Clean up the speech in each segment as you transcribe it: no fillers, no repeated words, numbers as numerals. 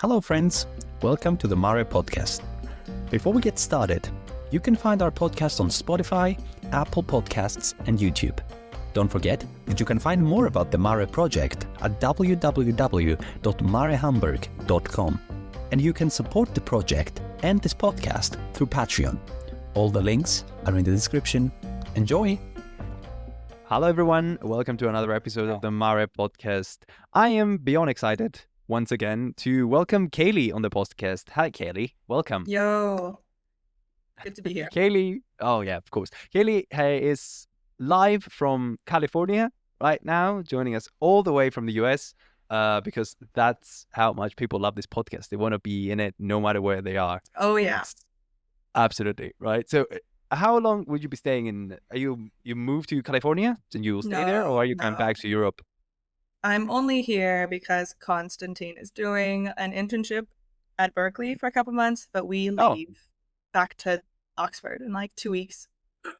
Hello friends, welcome to the M.A.R.E podcast. Before we get started, you can find our podcast on Spotify, Apple Podcasts and YouTube. Don't forget that you can find more about the M.A.R.E project at www.marehamburg.com, and you can support the project and this podcast through Patreon. All the links are in the description. Enjoy! Hello everyone, welcome to another episode of the M.A.R.E podcast. I am beyond excited once again to welcome Kaylie on the podcast. Hi Kaylie, welcome. Yo, good to be here. Kaylie, oh yeah, of course. Kaylie is live from California right now, joining us all the way from the US because that's how much people love this podcast. They want to be in it no matter where they are. Oh yeah. Absolutely, right? So how long would you be staying in? Are you moved to California and you will stay there, or are you coming back to Europe? I'm only here because Constantine is doing an internship at Berkeley for a couple months, but we leave back to Oxford in like 2 weeks.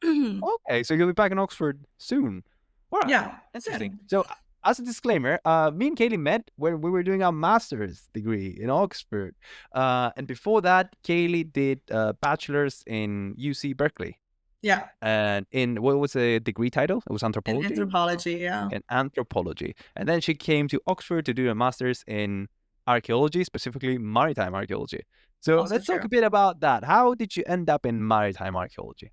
Okay, so you'll be back in Oxford soon. Wow. Yeah, that's interesting. So as a disclaimer, me and Kaylie met when we were doing our master's degree in Oxford. And before that, Kaylie did a bachelor's in UC Berkeley. Yeah. And in, what was the degree title? It was anthropology? In anthropology, yeah. In anthropology. And then she came to Oxford to do a master's in archaeology, specifically maritime archaeology. So let's talk a bit about that. How did you end up in maritime archaeology?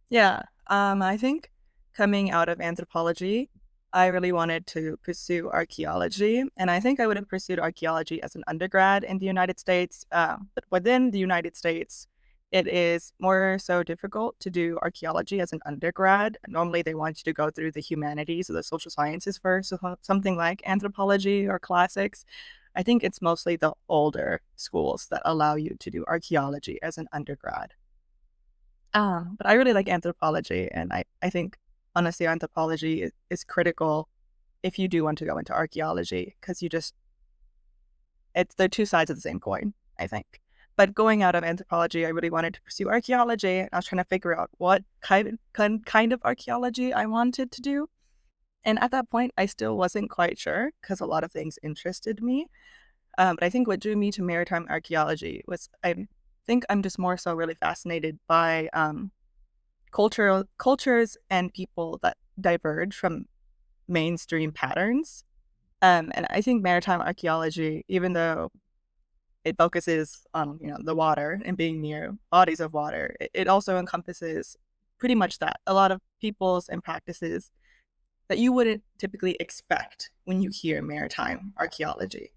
Yeah, I think coming out of anthropology, I really wanted to pursue archaeology, and I think I would have pursued archaeology as an undergrad in the United States. But within the United States, it is more so difficult to do archaeology as an undergrad. Normally, they want you to go through the humanities or the social sciences first, so something like anthropology or classics. I think it's mostly the older schools that allow you to do archaeology as an undergrad. But I really like anthropology, and I think honestly, anthropology is critical if you do want to go into archaeology, because they're two sides of the same coin, I think. But going out of anthropology, I really wanted to pursue archaeology. I was trying to figure out what kind of archaeology I wanted to do. And at that point, I still wasn't quite sure, because a lot of things interested me. But I think what drew me to maritime archaeology was, I think I'm just more so really fascinated by cultures and people that diverge from mainstream patterns. And I think maritime archaeology, even though it focuses on the water and being near bodies of water, it also encompasses pretty much that. A lot of peoples and practices that you wouldn't typically expect when you hear maritime archaeology.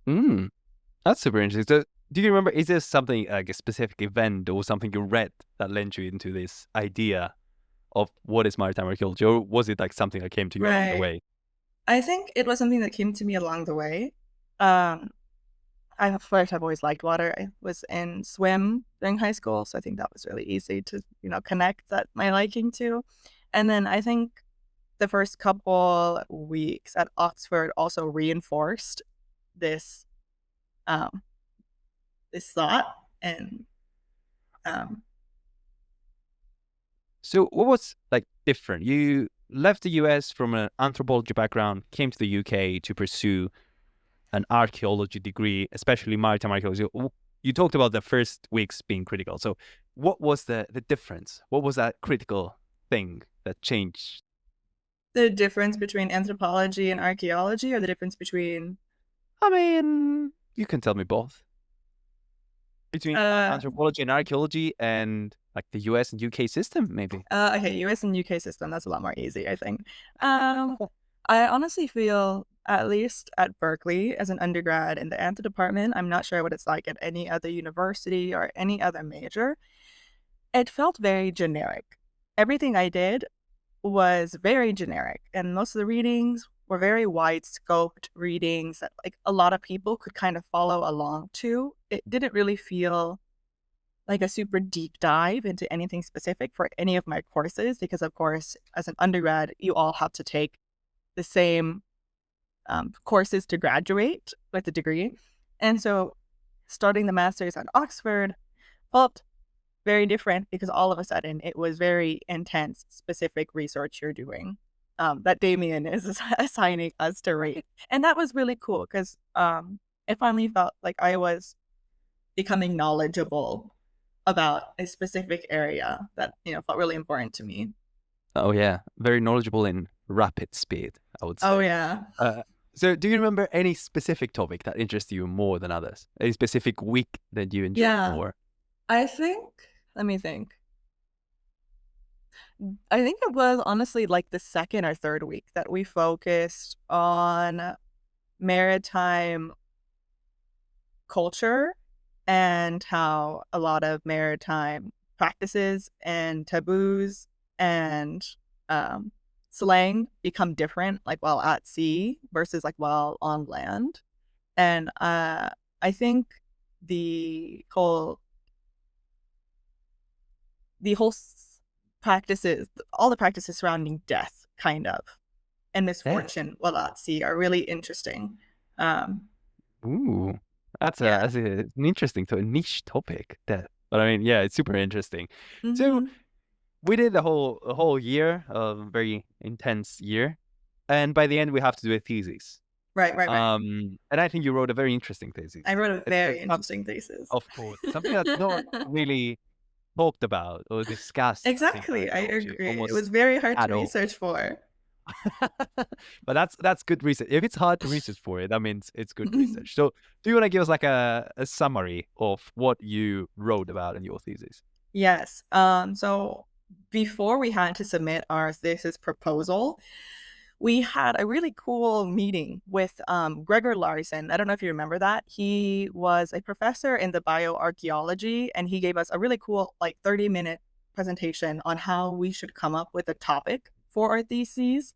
That's super interesting. So, do you remember, is there something like a specific event or something you read that led you into this idea of what is maritime archaeology, or was it like something that came to you along the way? I think it was something that came to me along the way. I've always liked water. I was in swim during high school, so I think that was really easy to connect that my liking to. And then I think the first couple weeks at Oxford also reinforced this thought. And so what was like different? You left the US from an anthropology background, came to the UK to pursue an archaeology degree, especially maritime archaeology. You talked about the first weeks being critical. So what was the difference? What was that critical thing that changed? The difference between anthropology and archaeology, or the difference between... I mean, you can tell me both. Between anthropology and archaeology and like the US and UK system, maybe. Okay, US and UK system, that's a lot more easy, I think. I honestly feel, at least at Berkeley as an undergrad in the Anthro department, I'm not sure what it's like at any other university or any other major, it felt very generic. Everything I did was very generic, and most of the readings were very wide-scoped readings that like a lot of people could kind of follow along to. It didn't really feel like a super deep dive into anything specific for any of my courses, because of course, as an undergrad, you all have to take the same courses to graduate with the degree. And so starting the master's at Oxford felt very different, because all of a sudden it was very intense, specific research you're doing. that Damien is assigning us to rate. And that was really cool because it finally felt like I was becoming knowledgeable about a specific area that, felt really important to me. Oh yeah, very knowledgeable in rapid speed, I would Oh, say. yeah. So do you remember any specific topic that interests you more than others? Any specific week that you enjoyed Yeah. more? Let me think. I think it was honestly like the second or third week that we focused on maritime culture and how a lot of maritime practices and taboos and slang become different, like while at sea versus like while on land. And I think the whole practices, all the practices surrounding death, kind of, and misfortune while at sea are really interesting. Ooh, that's Yeah. an interesting to a niche topic. But I mean, yeah, it's super interesting. So Mhm. we did a whole year, a very intense year, and by the end we have to do a thesis. Right. And I think you wrote a very interesting thesis. I wrote a very It's not, interesting thesis. of course, something that's not really talked about or discussed, I think, in Exactly. I archaeology agree. It was almost very hard to at all. research for. But that's good research. If it's hard to research for it, that means it's good research. So do you want to give us like a summary of what you wrote about in your thesis? Yes. So before we had to submit our thesis proposal, we had a really cool meeting with Gregor Larson. I don't know if you remember that. He was a professor in the bioarchaeology, and he gave us a really cool, like 30-minute presentation on how we should come up with a topic for our theses.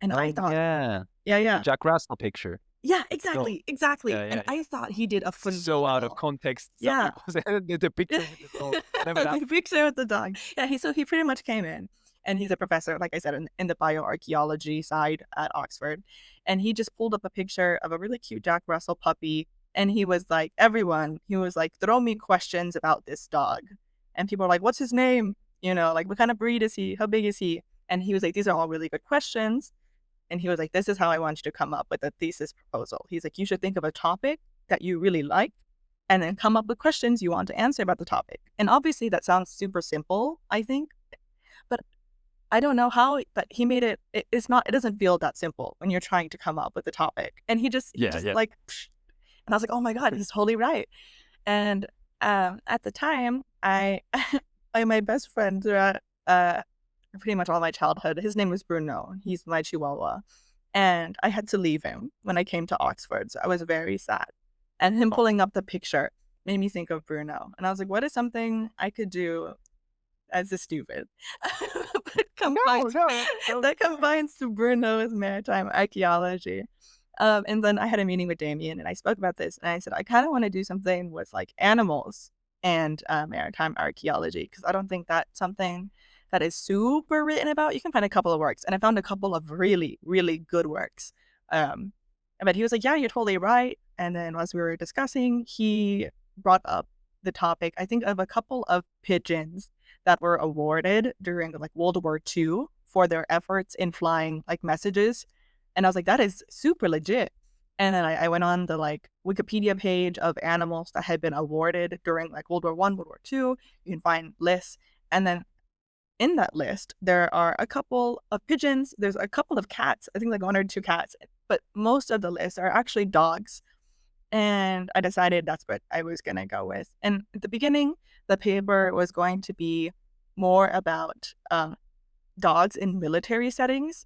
And I Oh thought, yeah, the yeah, Jack Russell picture. yeah, So exactly. yeah, And yeah. I thought he did a So out of phenomenal. context. Yeah. It was the picture with the dog, whatever that. The picture with the dog. Yeah, he pretty much came in, and he's a professor, like I said, in the bioarchaeology side at Oxford, and he just pulled up a picture of a really cute Jack Russell puppy, and he was like, throw me questions about this dog, and people are like, what's his name? Like what kind of breed is he? How big is he? And he was like, these are all really good questions, and he was like, this is how I want you to come up with a thesis proposal. He's like, you should think of a topic that you really like and then come up with questions you want to answer about the topic. And obviously that sounds super simple, I think, but I don't know how, but he made it doesn't feel that simple when you're trying to come up with a topic. And he just like, psh, and I was like, oh my God, he's totally right. And at the time, my best friend throughout pretty much all my childhood, his name was Bruno. He's my Chihuahua. And I had to leave him when I came to Oxford. So I was very sad. And him pulling up the picture made me think of Bruno. And I was like, what is something I could do as a stupid? But that combines to Bruno's maritime archaeology. And then I had a meeting with Damien and I spoke about this. And I said, I kind of want to do something with like animals and maritime archaeology because I don't think that's something that is super written about. You can find a couple of works, and I found a couple of really, really good works. But he was like, yeah, you're totally right. And then as we were discussing, he brought up the topic, I think, of a couple of pigeons that were awarded during like World War II for their efforts in flying like messages. And I was like, that is super legit. And then I went on the like Wikipedia page of animals that had been awarded during like World War I, World War II. You can find lists. And then in that list, there are a couple of pigeons. There's a couple of cats. I think like 1 or 2 cats. But most of the lists are actually dogs. And I decided that's what I was going to go with. And at the beginning, the paper was going to be more about dogs in military settings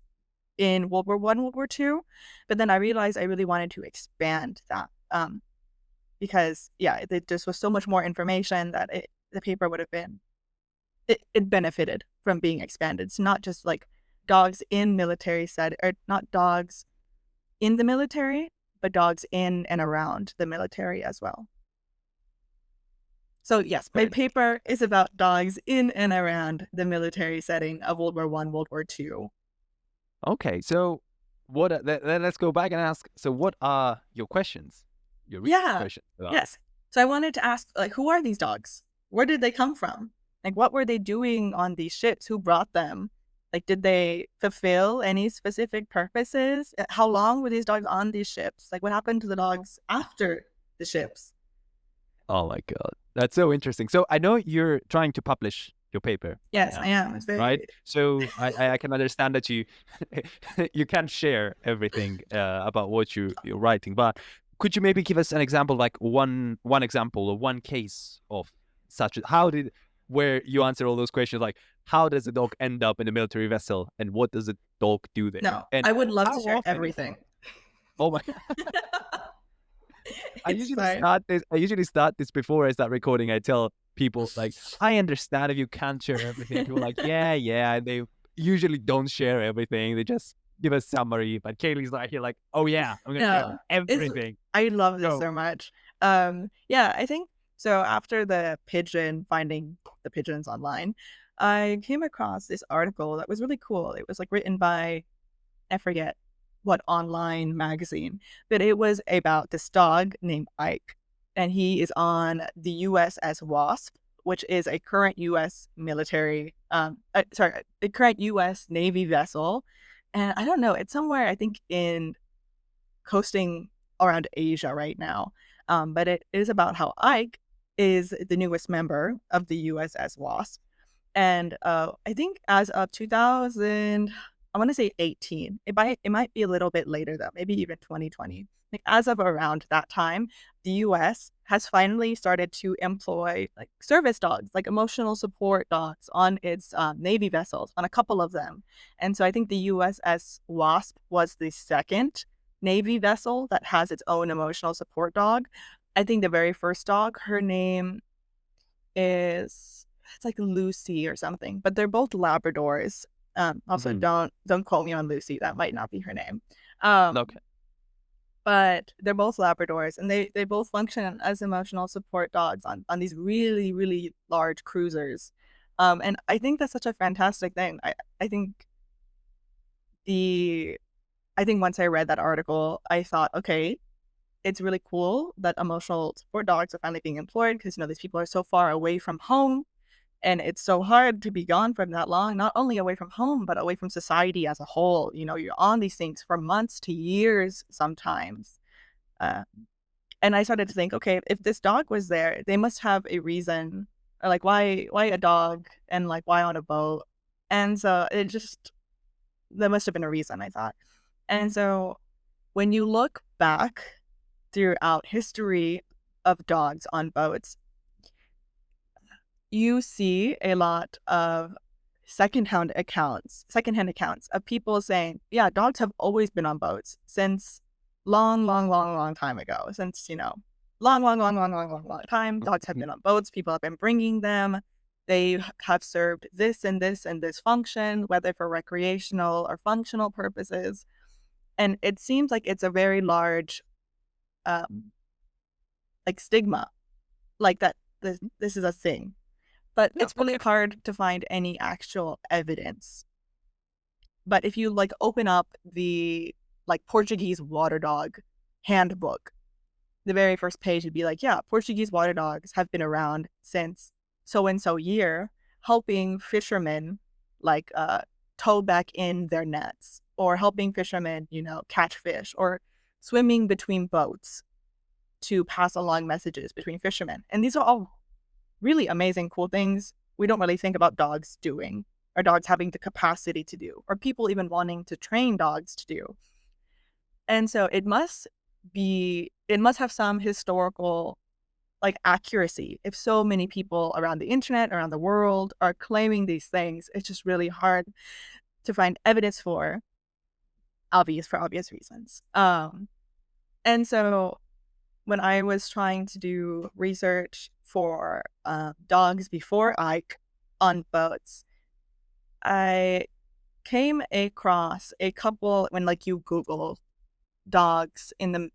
in World War I, World War II. But then I realized I really wanted to expand that because, yeah, it just was so much more information that the paper would have been, it benefited from being expanded. It's not just like dogs in military or not dogs in the military, but dogs in and around the military as well. So yes, my paper is about dogs in and around the military setting of World War I, World War II. Okay, so let's go back and ask, so what are your questions? Your research questions about? Yes. So I wanted to ask, like, who are these dogs? Where did they come from? Like, what were they doing on these ships? Who brought them? Like, did they fulfill any specific purposes? How long were these dogs on these ships? Like, what happened to the dogs after the ships? Oh my God. That's so interesting. So I know you're trying to publish your paper. Yes, Yeah. I am. It's very Right. So I can understand that you you can't share everything about what you're writing, but could you maybe give us an example, like one example or one case of such where you answer all those questions, like how does a dog end up in a military vessel and what does a dog do there? No, And I would love how to share often? everything. Oh my It's fine. I usually start this before I start recording. I tell people like, I understand if you can't share everything. People are like, yeah. And they usually don't share everything. They just give a summary. But Kaylie's like here, like, oh yeah, I'm gonna share No, everything. I love this Go. so much. Yeah, I think so. After finding the pigeons online, I came across this article that was really cool. It was like written by, I forget what online magazine, but it was about this dog named Ike, and he is on the USS Wasp, which is a current U.S. military, the current U.S. Navy vessel, and I don't know, it's somewhere I think in coasting around Asia right now, but it is about how Ike is the newest member of the USS Wasp. And I think as of 2000, I want to say 18. It might be a little bit later though, maybe even 2020. Like as of around that time, the U.S. has finally started to employ like service dogs, like emotional support dogs, on its Navy vessels, on a couple of them. And so I think the USS Wasp was the second Navy vessel that has its own emotional support dog. I think the very first dog, her name is, it's like Lucy or something, but they're both Labradors. Also, don't quote me on Lucy. That might not be her name. Okay. But they're both Labradors, and they both function as emotional support dogs on these really, really large cruisers. And I think that's such a fantastic thing. I think once I read that article, I thought, okay, it's really cool that emotional support dogs are finally being employed because, these people are so far away from home, and it's so hard to be gone from that long, not only away from home, but away from society as a whole. You're on these things for months to years sometimes. Uh, and I started to think, okay, if this dog was there, they must have a reason. Or like, why a dog, and like, why on a boat? And so there must have been a reason, I thought. And so when you look back throughout history of dogs on boats, you see a lot of secondhand accounts of people saying, yeah, dogs have always been on boats since long time ago. Since, long time, dogs have been on boats. People have been bringing them. They have served this and this and this function, whether for recreational or functional purposes. And it seems like it's a very large like stigma, like that this is a thing. But it's really hard to find any actual evidence. But if you like open up the like Portuguese water dog handbook, the very first page would be like, yeah, Portuguese water dogs have been around since so and so year, helping fishermen like tow back in their nets, or helping fishermen, catch fish, or swimming between boats to pass along messages between fishermen. And these are all really amazing, cool things we don't really think about dogs doing, or dogs having the capacity to do, or people even wanting to train dogs to do. And so it must have some historical like accuracy. If so many people around the internet, around the world, are claiming these things, it's just really hard to find evidence for obvious reasons. And so when I was trying to do research for dogs before Ike on boats, I came across a couple when like you Google dogs in the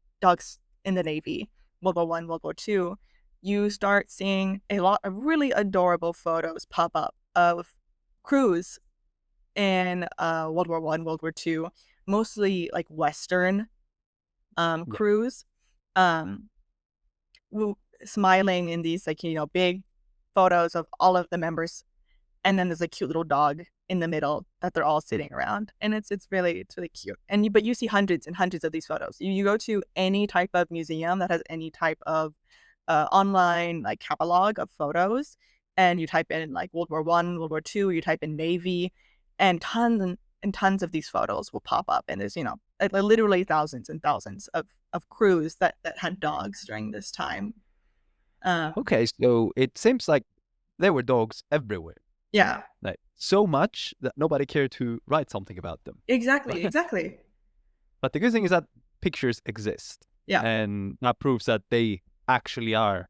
Navy, World War I, World War II, you start seeing a lot of really adorable photos pop up of crews in World War I, World War II, mostly like Western crews. Smiling in these like big photos of all of the members and then there's a cute little dog in the middle that they're all sitting around, and it's really cute. And but you see hundreds and hundreds of these photos. You go to any type of museum that has any type of online like catalog of photos, and you type in like World War I, World War II, you type in Navy, and tons of these photos will pop up. And there's like literally thousands and thousands of crews that had dogs during this time. Okay, so it seems like there were dogs everywhere. Yeah. Like so much that nobody cared to write something about them. Exactly. But the good thing is that pictures exist. Yeah. And that proves that they actually are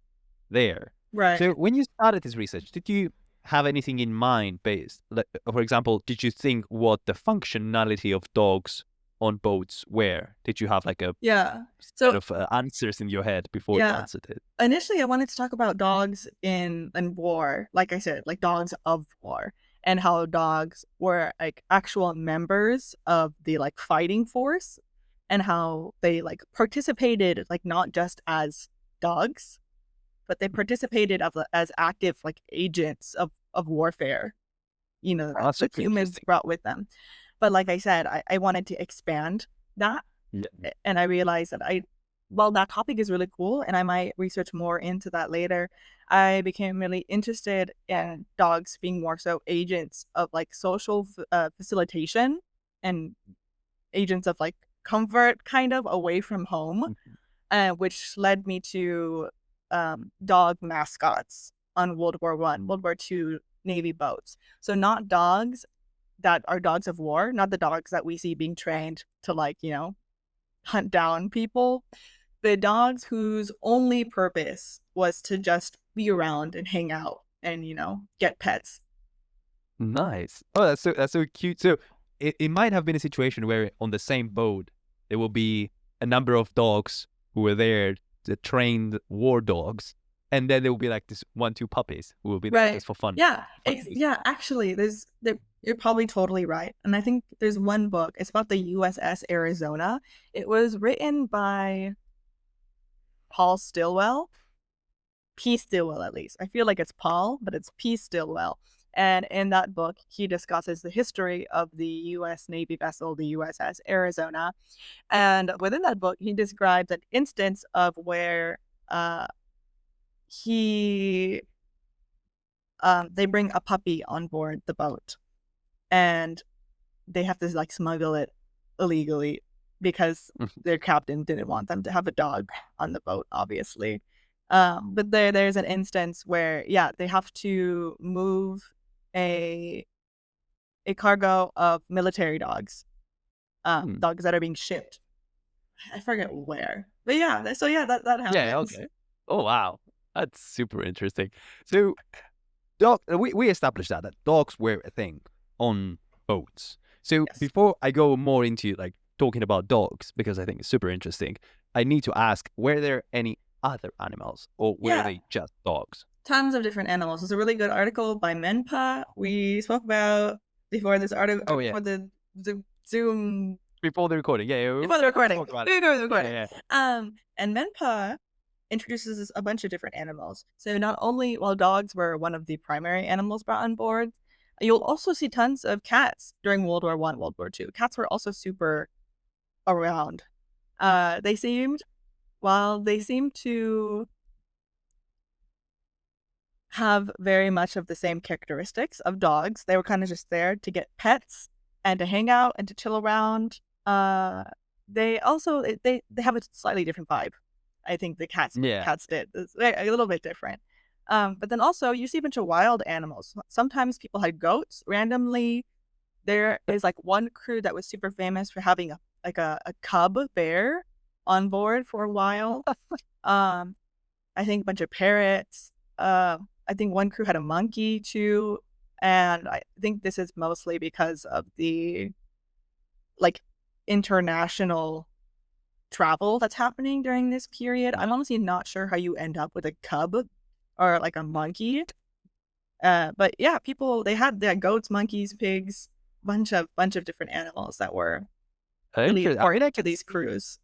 there. Right. So when you started this research, did you have anything in mind based? Like, for example, did you think what the functionality of dogs on boats were? Did you have like a set of answers in your head before you answered it? Initially, I wanted to talk about dogs in war, like I said, like dogs of war, and how dogs were like actual members of the like fighting force, and how they like participated like not just as dogs, but they participated as active like agents of warfare, that humans brought with them. But like I said, I wanted to expand that. Yeah. And I realized that that topic is really cool, and I might research more into that later. I became really interested in dogs being more so agents of like social facilitation and agents of like comfort kind of away from home, which led me to dog mascots on World War I, World War II Navy boats. So not dogs that are dogs of war, not the dogs that we see being trained to like, hunt down people, but dogs whose only purpose was to just be around and hang out and, get pets. Nice. Oh, that's so cute. So it might have been a situation where on the same boat, there will be a number of dogs who were there, the trained war dogs, and then there will be like this 1-2 puppies who will be there just for fun. Yeah. Actually, you're probably totally right. And I think there's one book, it's about the USS Arizona. It was written by Paul Stilwell. P. Stilwell, at least. I feel like it's Paul, but it's P. Stilwell. And in that book, he discusses the history of the U.S. Navy vessel, the USS Arizona. And within that book, he describes an instance of where they bring a puppy on board the boat, and they have to like smuggle it illegally because their captain didn't want them to have a dog on the boat, obviously. But there's an instance where they have to move a cargo of military dogs, dogs that are being shipped. I forget where, but that happens. Yeah, okay. Oh wow, that's super interesting. So, we established that dogs were a thing on boats. So before I go more into like talking about dogs, because I think it's super interesting, I need to ask: were there any other animals, or were they just dogs? Tons of different animals. There's a really good article by M.A.R.E. we spoke about before this article. Oh yeah. For the Zoom. Before the recording, Before the recording. Yeah. And M.A.R.E. introduces a bunch of different animals. So not only while dogs were one of the primary animals brought on board, you'll also see tons of cats during World War I, World War II. Cats were also super around. They seemed to have very much of the same characteristics of dogs. They were kind of just there to get pets and to hang out and to chill around. They also they have a slightly different vibe. I think the cats did. It's a little bit different. But then also you see a bunch of wild animals. Sometimes people had goats randomly. There is like one crew that was super famous for having a cub bear on board for a while. I think a bunch of parrots. I think one crew had a monkey too, and I think this is mostly because of the like international travel that's happening during this period. I'm honestly not sure how you end up with a cub or like a monkey. But people they had goats, monkeys, pigs, bunch of different animals that were really important to these crews.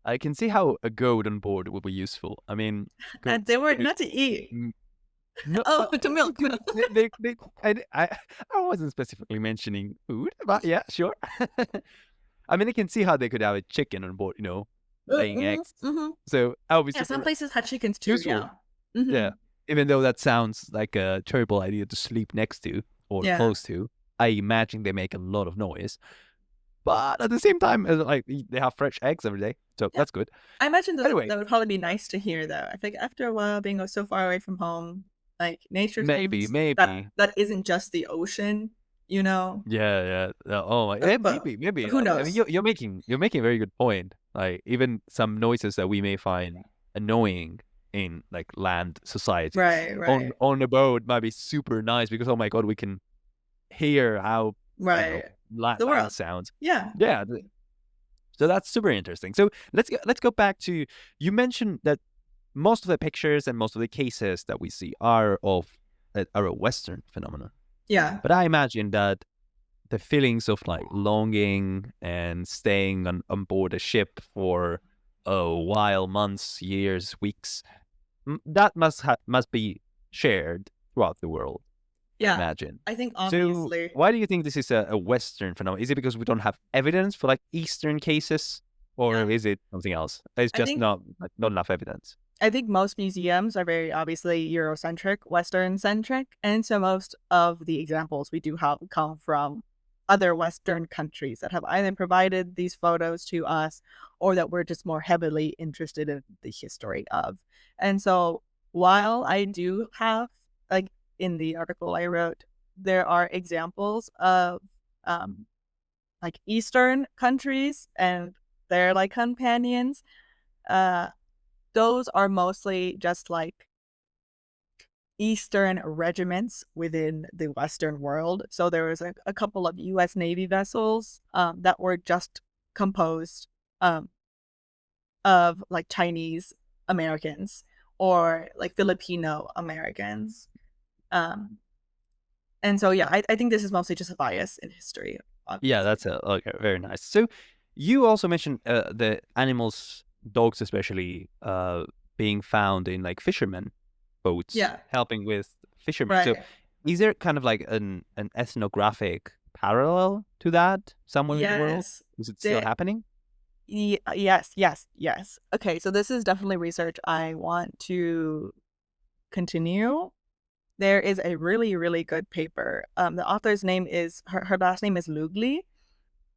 I can see how a goat on board would be useful. I mean, and they were not to eat. No, Oh, to milk. I wasn't specifically mentioning food, but yeah, sure. I mean, I can see how they could have a chicken on board, laying eggs. Mm-hmm. So that would be Yeah, some super places had chickens too. useful. Yeah. Mm-hmm. Yeah. Even though that sounds like a terrible idea to sleep next to or Yeah. close to, I imagine they make a lot of noise. But at the same time, like they have fresh eggs every day, so Yeah. that's good. I imagine Anyway, that would probably be nice to hear, though. I think after a while, being so far away from home, like nature maybe, sounds maybe. that isn't just the ocean, you know. Yeah. Oh my, yeah, But maybe. who I mean, knows? you're making a very good point. Like even some noises that we may find annoying in like land society Right, right, on a boat might be super nice because oh my god, we can hear how I don't know right. The land world. sounds. Yeah, Yeah, so that's super interesting. So let's go back to you mentioned that most of the pictures and most of the cases that we see are a Western phenomenon. yeah, But I imagine that the feelings of like longing and staying on board a ship for a while, months, years, weeks, that must be shared throughout the world. I yeah. imagine. I think So obviously. why do you think this is a Western phenomenon? Is it because we don't have evidence for like Eastern cases, or Yeah, is it something else? It's I just think not enough evidence. I think most museums are very obviously Eurocentric, Western centric, and so most of the examples we do have come from other Western countries that have either provided these photos to us or that we're just more heavily interested in the history of. And so while I do have, like in the article I wrote, there are examples of um, like Eastern countries and their like companions. Uh, those are mostly just like Eastern regiments within the Western world. So there was a couple of U.S. Navy vessels that were just composed um, of like Chinese Americans or like Filipino Americans. Um, and so, yeah, I think this is mostly just a bias in history, Yeah, obviously. that's okay, very nice. So you also mentioned the animals, dogs especially, being found in like fishermen boats, Yeah, helping with fishermen. So right. is there kind of like an ethnographic parallel to that somewhere in the world? Yes. Is it still The, happening? yes. Okay, so this is definitely research I want to continue. There is a really, really good paper. The author's name is her last name is Lugli.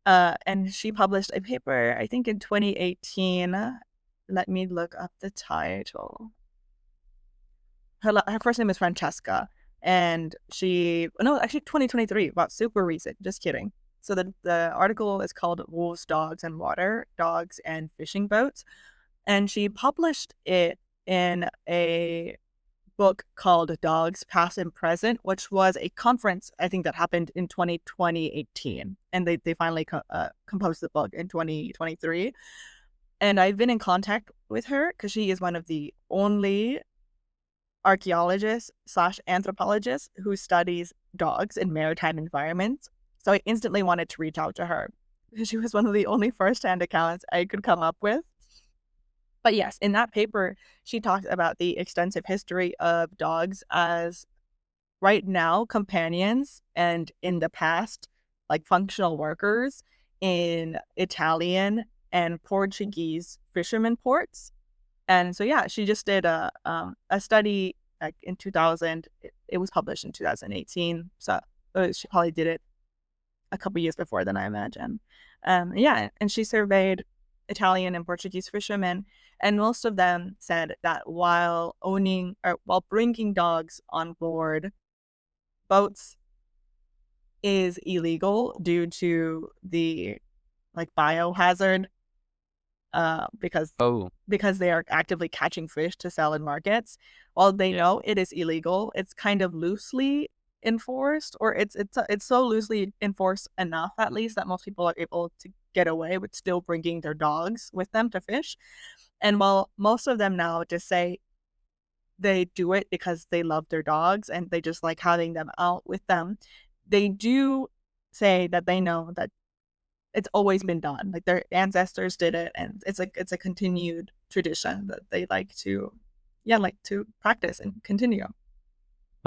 And she published a paper, I think in 2018. Let me look up the title. Her first name is Francesca, and no, actually 2023. Wow, super recent. Just kidding. So the article is called "Wolves, Dogs, and Water: Dogs and Fishing Boats," and she published it in a book called Dogs Past and Present, which was a conference I think that happened in 2018, and they finally composed the book in 2023. And I've been in contact with her because she is one of the only archaeologist/anthropologist who studies dogs in maritime environments. So I instantly wanted to reach out to her because she was one of the only first-hand accounts I could come up with. But yes, in that paper, she talked about the extensive history of dogs as right now companions and in the past, like functional workers in Italian and Portuguese fishermen ports. And so, yeah, she just did a study like in 2000. It was published in 2018. So she probably did it a couple years before then, I imagine. Yeah, and she surveyed Italian and Portuguese fishermen, and most of them said that while bringing dogs on board boats is illegal due to the like biohazard, because Oh, they are actively catching fish to sell in markets. While they yeah. know it is illegal, it's kind of loosely enforced, or it's so loosely enforced enough, at least, that most people are able to get away with still bringing their dogs with them to fish. And while most of them now just say they do it because they love their dogs and they just like having them out with them, they do say that they know that it's always been done. Like their ancestors did it, and it's a continued tradition that they like to, yeah, like to practice and continue.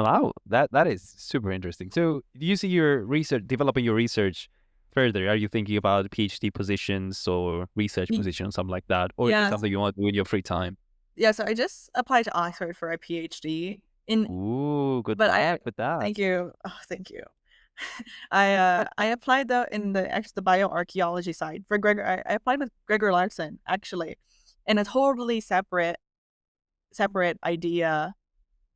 Wow, that is super interesting. So do you see your research developing your research further? Are you thinking about PhD positions or research Y- positions, something like that, or Yeah, something you want to do in your free time? yeah. So I just applied to Oxford for a PhD in, Ooh, good but I luck with that. thank you. Oh, thank you. I applied though in the bioarchaeology side for Gregor. I applied with Gregor Larson actually, in a totally separate idea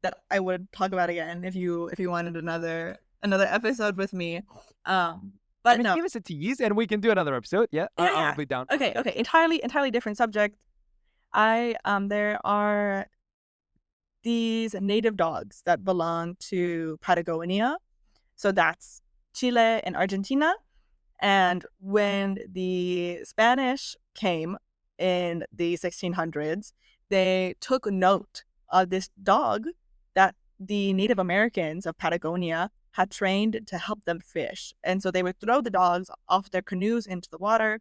that I would talk about again if you wanted another episode with me. I But mean, no, give us a tease and we can do another episode. Yeah, yeah, I'll yeah. be down for it. Okay, Yeah. okay. Entirely different subject. There are these native dogs that belong to Patagonia. So that's Chile and Argentina. And when the Spanish came in the 1600s, they took note of this dog that the Native Americans of Patagonia had trained to help them fish. And so they would throw the dogs off their canoes into the water,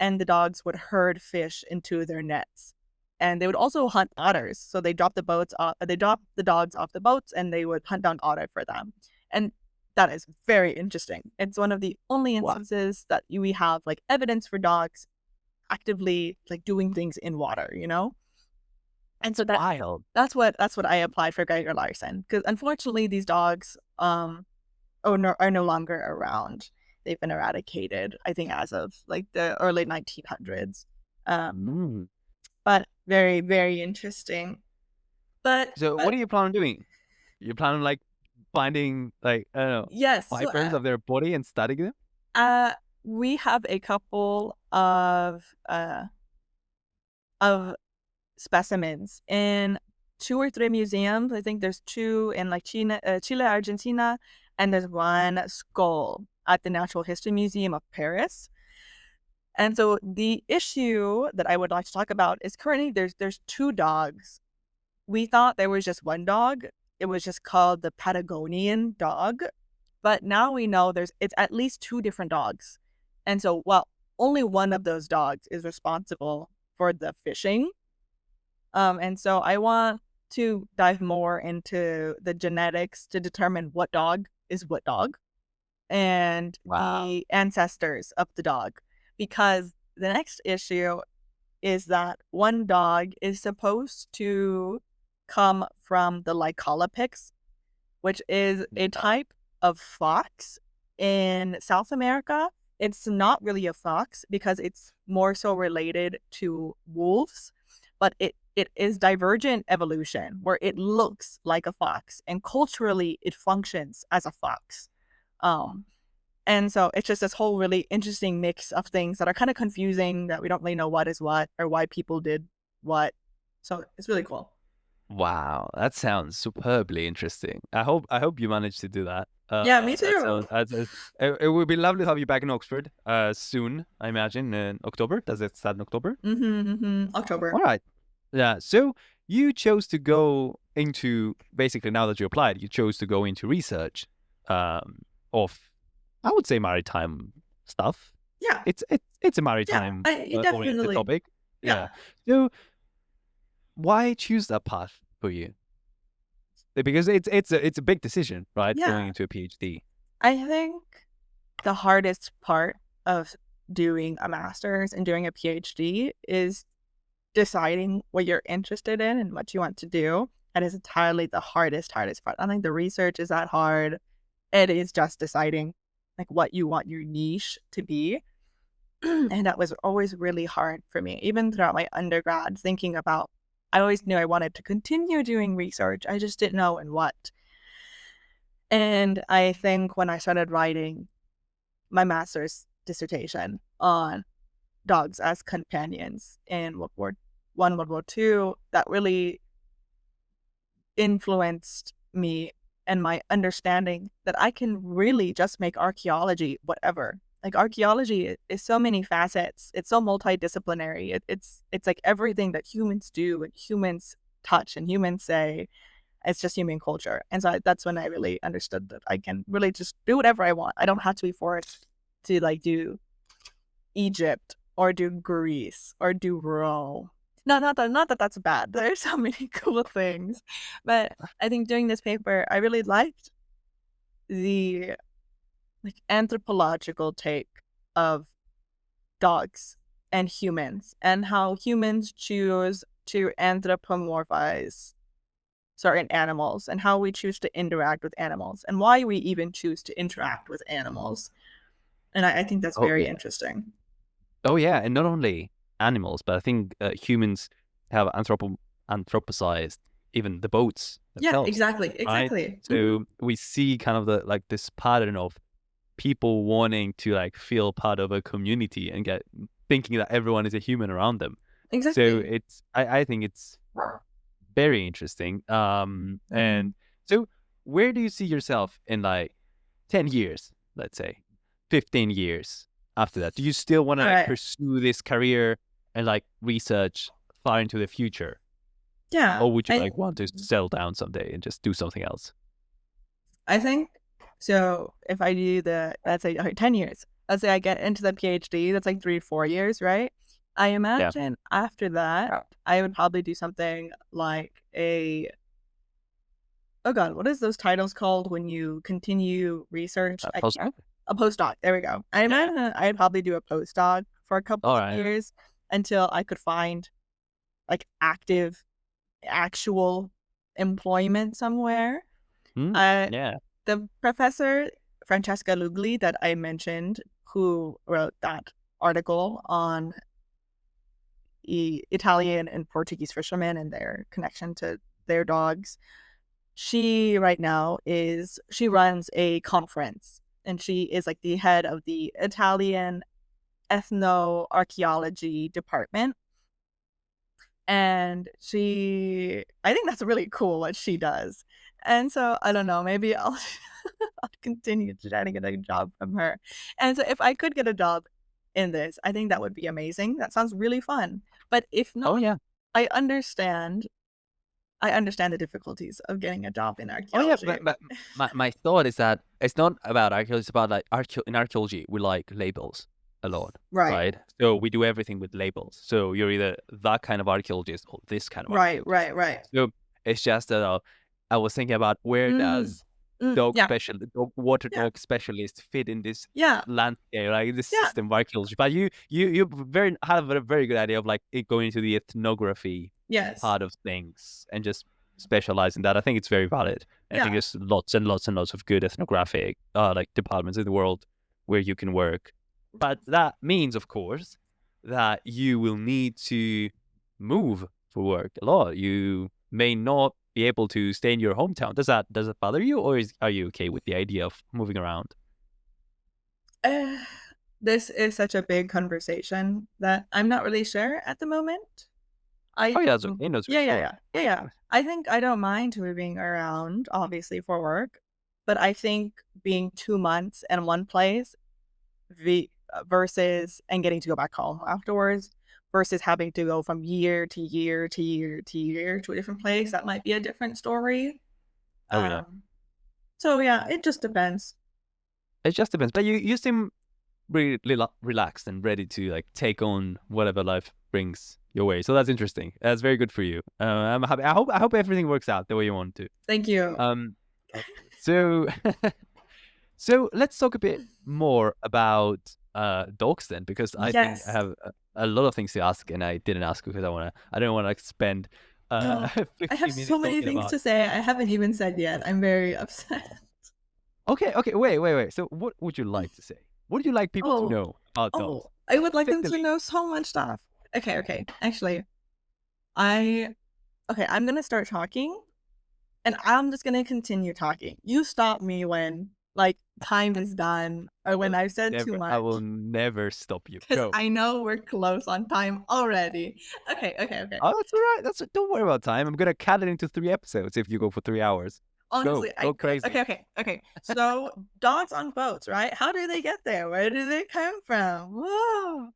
and the dogs would herd fish into their nets. And they would also hunt otters. So they dropped the dogs off the boats and they would hunt down otter for them. And that is very interesting. It's one of the only Wow. instances that we have like evidence for dogs actively like doing things in water, you know? And so Wild. that's what I applied for Geiger Larson because unfortunately these dogs are no longer around. They've been eradicated, I think, as of like the early 1900s. Um, Mm. but very very interesting. So what But do you plan on doing? You plan on like finding like I don't know yes, so fibers of their body and studying them? uh, we have a couple of specimens in 2 or 3 museums. I think there's 2 in like Chile, Argentina, and there's one skull at the Natural History Museum of Paris. And so the issue that I would like to talk about is currently there's 2 dogs. We thought there was just one dog. It was just called the Patagonian dog. But now we know it's at least 2 different dogs. And so, well, only one of those dogs is responsible for the fishing. And so I want to dive more into the genetics to determine what dog is what dog and Wow. the ancestors of the dog. Because the next issue is that one dog is supposed to come from the Lycolopics, which is a type of fox in South America. It's not really a fox because it's more so related to wolves, but it is divergent evolution where it looks like a fox and culturally it functions as a fox. Um, and so it's just this whole really interesting mix of things that are kind of confusing that we don't really know what is what or why people did what. So it's really cool. Wow, that sounds superbly interesting. I hope you managed to do that. Yeah, me That too. sounds it would be lovely to have you back in Oxford soon, I imagine in October. Does it start in October? October. All right. Yeah. So you chose to go into basically now that you applied, you chose to go into research of I would say maritime stuff. Yeah. It's a Yeah. maritime I oriented definitely. topic. Yeah. Yeah. So why choose that path for you? Because it's a big decision, right? Going Yeah. into a PhD. I think the hardest part of doing a master's and doing a PhD is deciding what you're interested in and what you want to do. That is entirely the hardest part. I think the research is that hard. It is just deciding like what you want your niche to be. And that was always really hard for me, even throughout my undergrad, thinking about I always knew I wanted to continue doing research. I just didn't know in what. And I think when I started writing my master's dissertation on dogs as companions in World War I, World War II, that really influenced me and my understanding that I can really just make archaeology whatever. Like archaeology is so many facets. It's so multidisciplinary. It's like everything that humans do and humans touch and humans say. It's just human culture. And so that's when I really understood that I can really just do whatever I want. I don't have to be forced to like do Egypt or do Greece or do Rome. not that that's bad. There's so many cool things, but I think during this paper, I really liked the like anthropological take of dogs and humans, and how humans choose to anthropomorphize certain animals, and how we choose to interact with animals, and why we even choose to interact with animals. And I think that's Oh very yeah. interesting. Oh yeah, and not only animals, but I think humans have anthropocized even the boats Yeah, themselves, exactly, right? exactly. So we see kind of the like this pattern of people wanting to like feel part of a community and get thinking that everyone is a human around them. So Exactly. I think it's very interesting. And so where do you see yourself in like 10 years, let's say, 15 years after that? Do you still want to All like right. pursue this career and like research far into the future? Yeah. Or would you like want to settle down someday and just do something else? I think so. If I do let's say 10 years, let's say I get into the PhD, that's like 3 4 years, right? I Yeah. imagine after that, I would probably do something like oh God, what is those titles called when you continue research? Postdoc? A postdoc. There we go. I imagine I'd probably do a postdoc for a couple All of right. years until I could find like actual employment somewhere. Yeah. The professor, Francesca Lugli, that I mentioned, who wrote that article on Italian and Portuguese fishermen and their connection to their dogs, she right now she runs a conference, and she is like the head of the Italian ethno-archaeology department. And I think that's really cool what she does. And so I don't know, maybe I'll I'll continue to try to get a job from her. And so if I could get a job in this, I think that would be amazing. That sounds really fun. But if not, Oh yeah. I understand the difficulties of getting a job in Oh yeah, archaeology. but my thought is that it's not about archaeology. It's about like in archaeology, we like labels a lot, Right. right? So we do everything with labels. So you're either that kind of archaeologist or this kind of Right, archaeologist. right. So it's just that I was thinking about where Mm, does dog yeah, water yeah, dog specialist fit in this yeah, landscape, like this yeah. system of archaeology. But you have a very good idea of like it going into the ethnography Yes. part of things and just specialize in that. I think it's very valid. I think Yeah. there's lots and lots and lots of good ethnographic like departments in the world where you can work. But that means, of course, that you will need to move for work a lot. You may not be able to stay in your hometown. Does it bother you, or are you okay with the idea of moving around? This is such a big conversation that I'm not really sure at the moment. I Oh yeah, that's okay. No, it's sure. yeah. I think I don't mind moving around, obviously for work, but I think being 2 months in one place versus and getting to go back home afterwards versus having to go from year to year to year to year to a different place, that might be a different story. Oh yeah, So yeah, it just depends. it just depends. But you seem really relaxed and ready to like take on whatever life brings your way. So that's interesting. That's very good for you. I'm happy. I hope everything works out the way you want to. Thank you. So so let's talk a bit more about dogs then, because I think I Yes. have a lot of things to ask and I didn't ask because I don't want to like spend No, I 50 have so minutes many talking things about. to say. I haven't even said yet. I'm very upset. Okay, wait. So what would you like to say? What would you like people to Oh, know about dogs? I would like Take them the to lead. know so much stuff. Okay. Actually, I I'm gonna start talking, and I'm just gonna continue talking. You stop me when like time is done or when I've said too I much, will never stop you. because Go. I know we're close on time already. Okay. Oh, that's all right. Don't worry about time. I'm gonna cut it into 3 episodes if you go for 3 hours. Honestly, I Go could. crazy. Okay. So dogs on boats, right? How do they get there? Where do they come from? Whoa.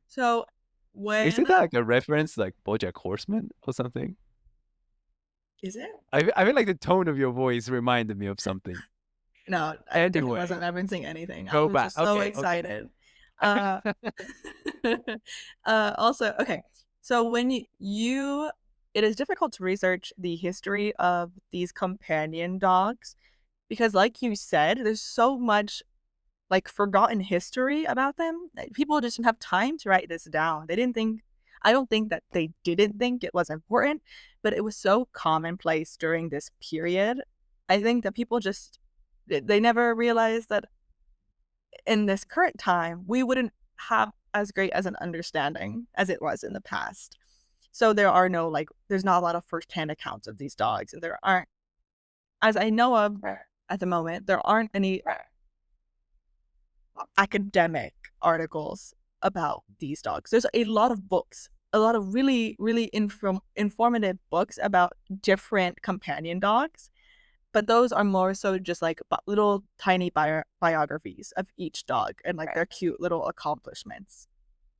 So Is when it like a reference like BoJack Horseman or something? is it? I feel like the tone of your voice reminded me of something. No, I definitely Anyway, wasn't referencing anything. I go was back. just so Okay. excited. Uh, also, okay. So when it is difficult to research the history of these companion dogs because, like you said, there's so much like forgotten history about them. People just didn't have time to write this down. I don't think that they didn't think it was important, but it was so commonplace during this period. I think that people they never realized that in this current time, we wouldn't have as great as an understanding as it was in the past. So there's not a lot of firsthand accounts of these dogs. And there aren't, as I know of at the moment, there aren't any academic articles about these dogs. There's a lot of books, a lot of really, really informative books about different companion dogs. But those are more so just like little tiny biographies of each dog and like their cute little accomplishments.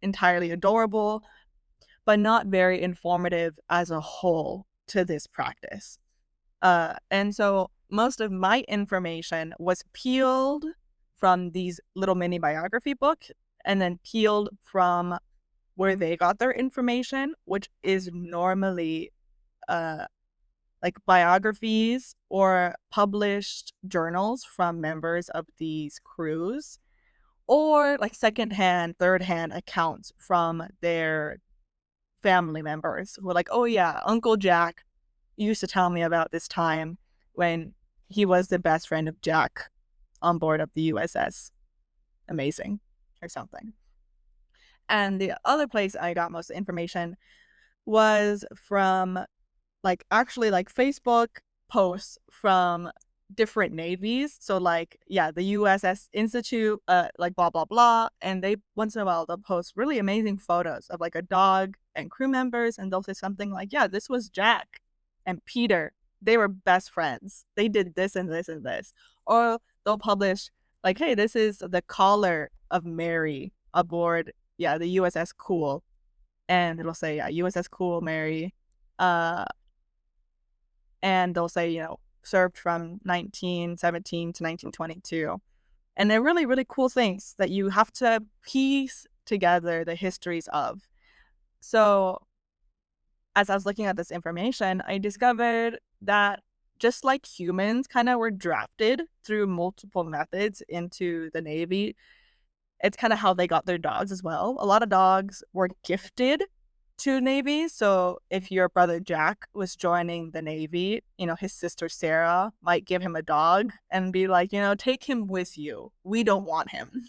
Entirely adorable, but not very informative as a whole to this practice. And so most of my information was peeled from these little mini biography books and then peeled from where they got their information, which is normally like biographies or published journals from members of these crews, or like secondhand, third-hand accounts from their family members who are like, oh yeah, Uncle Jack used to tell me about this time when he was the best friend of Jack on board of the USS Amazing or something. And the other place I got most of the information was from like Facebook posts from different navies. So like, yeah, the USS Institute, like blah, blah, blah. And they, once in a while, they'll post really amazing photos of like a dog and crew members. And they'll say something like, yeah, this was Jack and Peter. They were best friends. They did this and this and this. Or they'll publish like, hey, this is the collar of M.A.R.E. aboard, yeah, the USS Cool. And it'll say, yeah, USS Cool, M.A.R.E. And they'll say, served from 1917 to 1922. And they're really, really cool things that you have to piece together the histories of. So as I was looking at this information, I discovered that just like humans kind of were drafted through multiple methods into the Navy, it's kind of how they got their dogs as well. A lot of dogs were gifted to Navy. So if your brother Jack was joining the Navy, his sister Sarah might give him a dog and be like, take him with you. We don't want him.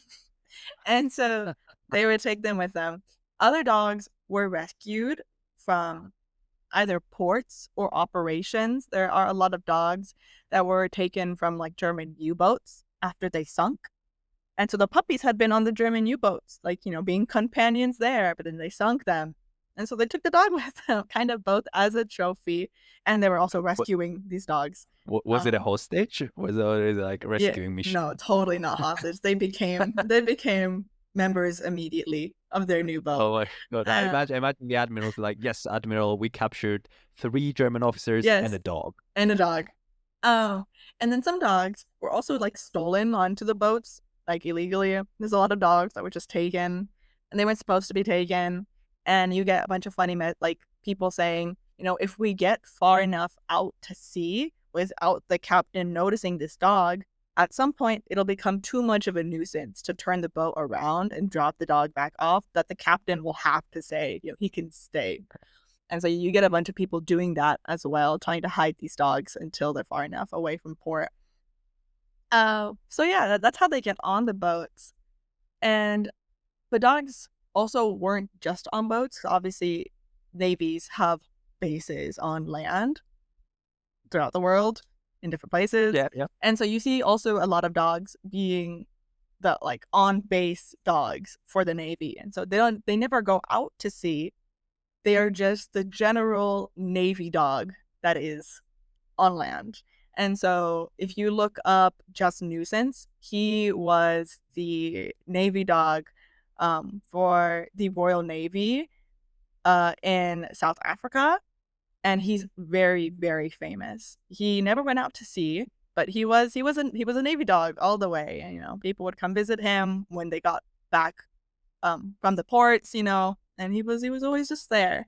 And so they would take them with them. Other dogs were rescued from either ports or operations. There are a lot of dogs that were taken from like German U-boats after they sunk. And so the puppies had been on the German U-boats, like, being companions there, but then they sunk them. And so they took the dog with them, kind of both as a trophy, and they were also rescuing these dogs. Was it a hostage? Was it like a rescuing mission? No, totally not hostage. They became members immediately of their new boat. Oh my God. I imagine the admiral's like, yes, Admiral, we captured 3 German officers and a dog. And a dog. Oh, and then some dogs were also like stolen onto the boats, like illegally. There's a lot of dogs that were just taken, and they weren't supposed to be taken. And you get a bunch of funny people saying, if we get far enough out to sea without the captain noticing this dog, at some point it'll become too much of a nuisance to turn the boat around and drop the dog back off that the captain will have to say, he can stay. And so you get a bunch of people doing that as well, trying to hide these dogs until they're far enough away from port. So yeah, that's how they get on the boats. And the dogs also weren't just on boats. Obviously, navies have bases on land throughout the world in different places. Yeah. And so you see also a lot of dogs being the like on base dogs for the Navy. And so they never go out to sea. They are just the general Navy dog that is on land. And so if you look up Just Nuisance, he was the Navy dog for the Royal Navy in South Africa, and he's very, very famous. He never went out to sea, but he was a Navy dog all the way. And people would come visit him when they got back from the ports. and he was always just there.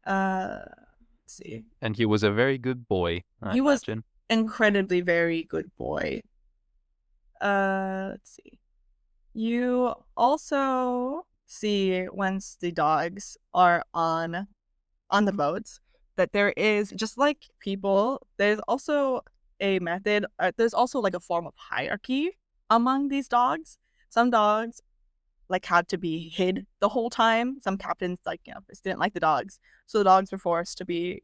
Let's see. And he was a very good boy, I He was imagine. incredibly very good boy. Let's see. You also see once the dogs are on the boats that there is, just like people, there's also a method, there's also like a form of hierarchy among these dogs. Some dogs like had to be hid the whole time. Some captains just didn't like the dogs, so the dogs were forced to be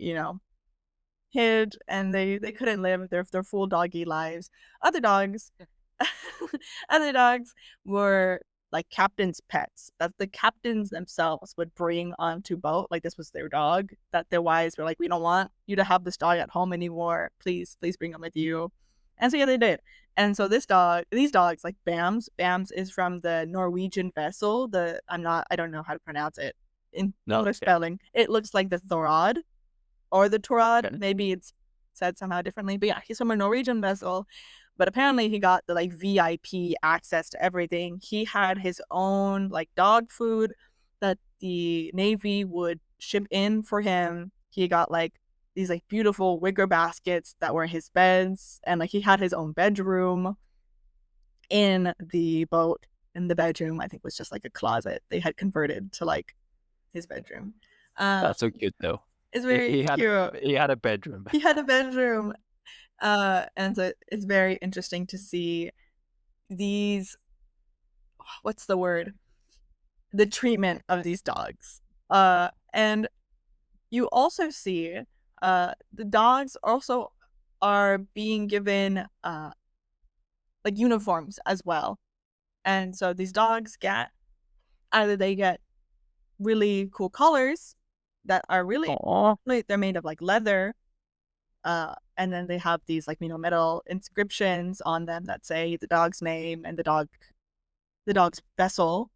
hid, and they couldn't live their full doggy lives. Other dogs other dogs were like captains' pets that the captains themselves would bring onto boat. Like this was their dog that their wives were like, we don't want you to have this dog at home anymore. Please bring him with you. And so yeah, they did. And so these dogs, like Bams is from the Norwegian vessel. I don't know how to pronounce it in English spelling. It looks like the Thorod or the Torod. Okay. Maybe it's said somehow differently. But yeah, he's from a Norwegian vessel. But apparently he got the like VIP access to everything. He had his own like dog food that the Navy would ship in for him. He got like these like beautiful wicker baskets that were his beds, and like he had his own bedroom in the boat. In the bedroom, I think, was just like a closet they had converted to like his bedroom. That's so cute though. It's very cute. He had a bedroom. He had a bedroom. And so it's very interesting to see these, what's the word? The treatment of these dogs. And you also see the dogs also are being given like uniforms as well. And so these dogs either they get really cool collars that are really, they're made of like leather. And then they have these like metal inscriptions on them that say the dog's name and the dog's vessel.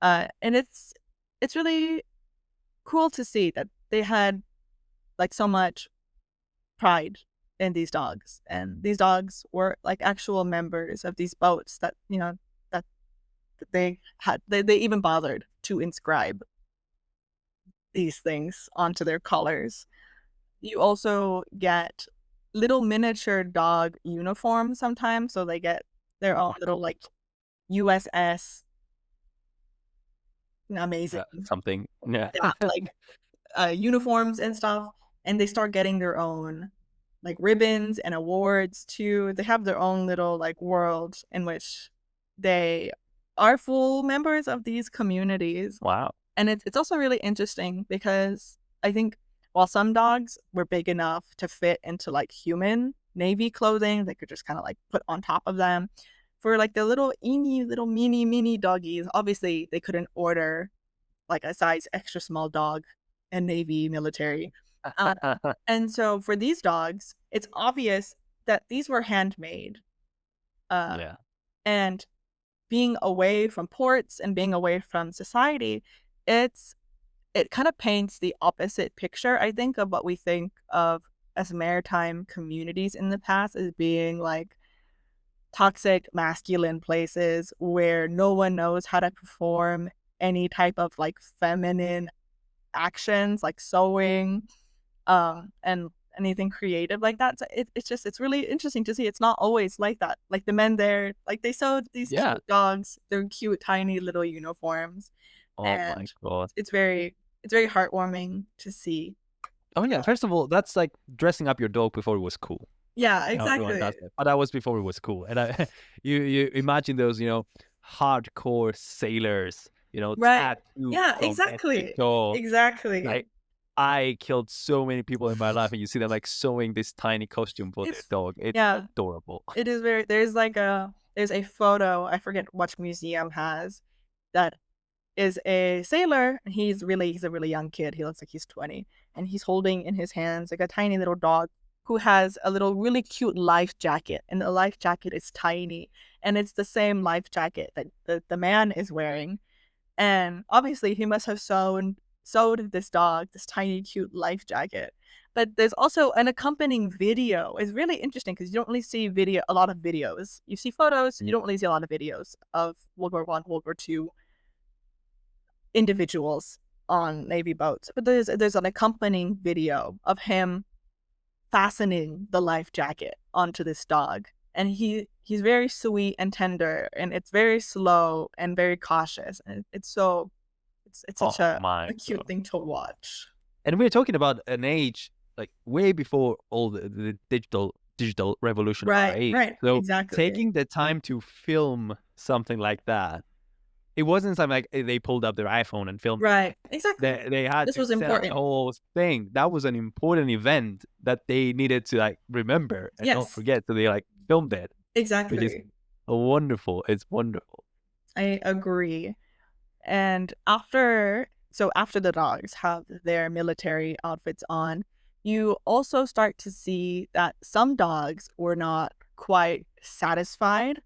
And it's really cool to see that they had like so much pride in these dogs, and these dogs were like actual members of these boats that that they had. They even bothered to inscribe these things onto their collars. You also get little miniature dog uniforms sometimes, so they get their own little like USS amazing something, yeah, like uniforms and stuff, and they start getting their own like ribbons and awards too. They have their own little like world in which they are full members of these communities. Wow. And it's also really interesting because I think while some dogs were big enough to fit into like human Navy clothing, they could just kind of like put on top of them. For like the little mini doggies, obviously they couldn't order like a size extra small dog in Navy military. And so for these dogs, it's obvious that these were handmade. Yeah. And being away from ports and being away from society, it kind of paints the opposite picture, I think, of what we think of as maritime communities in the past as being like toxic masculine places where no one knows how to perform any type of like feminine actions like sewing and anything creative like that. So it's really interesting to see. It's not always like that. Like the men there, like they sewed these cute dogs, their cute tiny little uniforms. Oh my god. It's very heartwarming to see. Oh yeah, first of all, that's like dressing up your dog before it was cool. Yeah, exactly. But that was before it was cool. And you imagine those, hardcore sailors, right. Yeah, exactly. Exactly. Like I killed so many people in my life, and you see them like sewing this tiny costume for their dog. It's adorable. It is very. There's a photo, I forget which museum has, that is a sailor. He's a really young kid. He looks like he's 20, and he's holding in his hands like a tiny little dog who has a little really cute life jacket, and the life jacket is tiny, and it's the same life jacket that the man is wearing. And obviously he must have sewed this dog this tiny cute life jacket. But there's also an accompanying video. It's really interesting because you don't really see a lot of videos. You see photos, you don't really see a lot of videos of World War I, World War II individuals on Navy boats. But there's an accompanying video of him fastening the life jacket onto this dog. And he's very sweet and tender, and it's very slow and very cautious. And it's such Oh a my cute God. thing to watch. And we're talking about an age like way before all the digital revolution, Right, right? right, So exactly. taking the time to film something like that, it wasn't something like they pulled up their iPhone and filmed. Right, exactly. They had This to was set up the important. whole thing. That was an important event that they needed to like remember and not Yes, forget. So they like filmed it, which is exactly. wonderful. It's wonderful. I agree. And after the dogs have their military outfits on, you also start to see that some dogs were not quite satisfied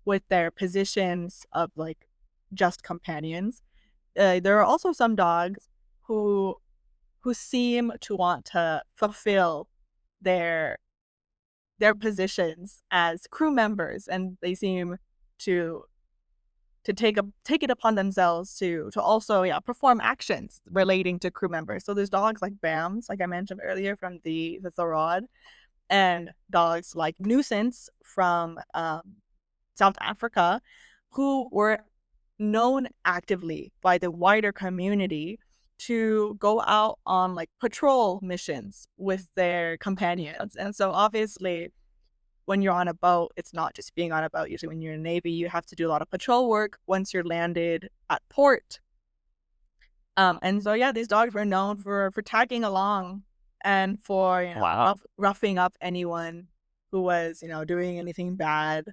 with their positions of like just companions. There are also some dogs who seem to want to fulfill their positions as crew members, and they seem to take it upon themselves to also perform actions relating to crew members. So there's dogs like Bams, like I mentioned earlier, from the Thorod, and dogs like Nuisance from South Africa, who were known actively by the wider community to go out on like patrol missions with their companions. And so obviously when you're on a boat, it's not just being on a boat. Usually when you're in the Navy, you have to do a lot of patrol work once you're landed at port. And so, these dogs were known for tagging along and for, Wow. roughing up anyone who was, doing anything bad.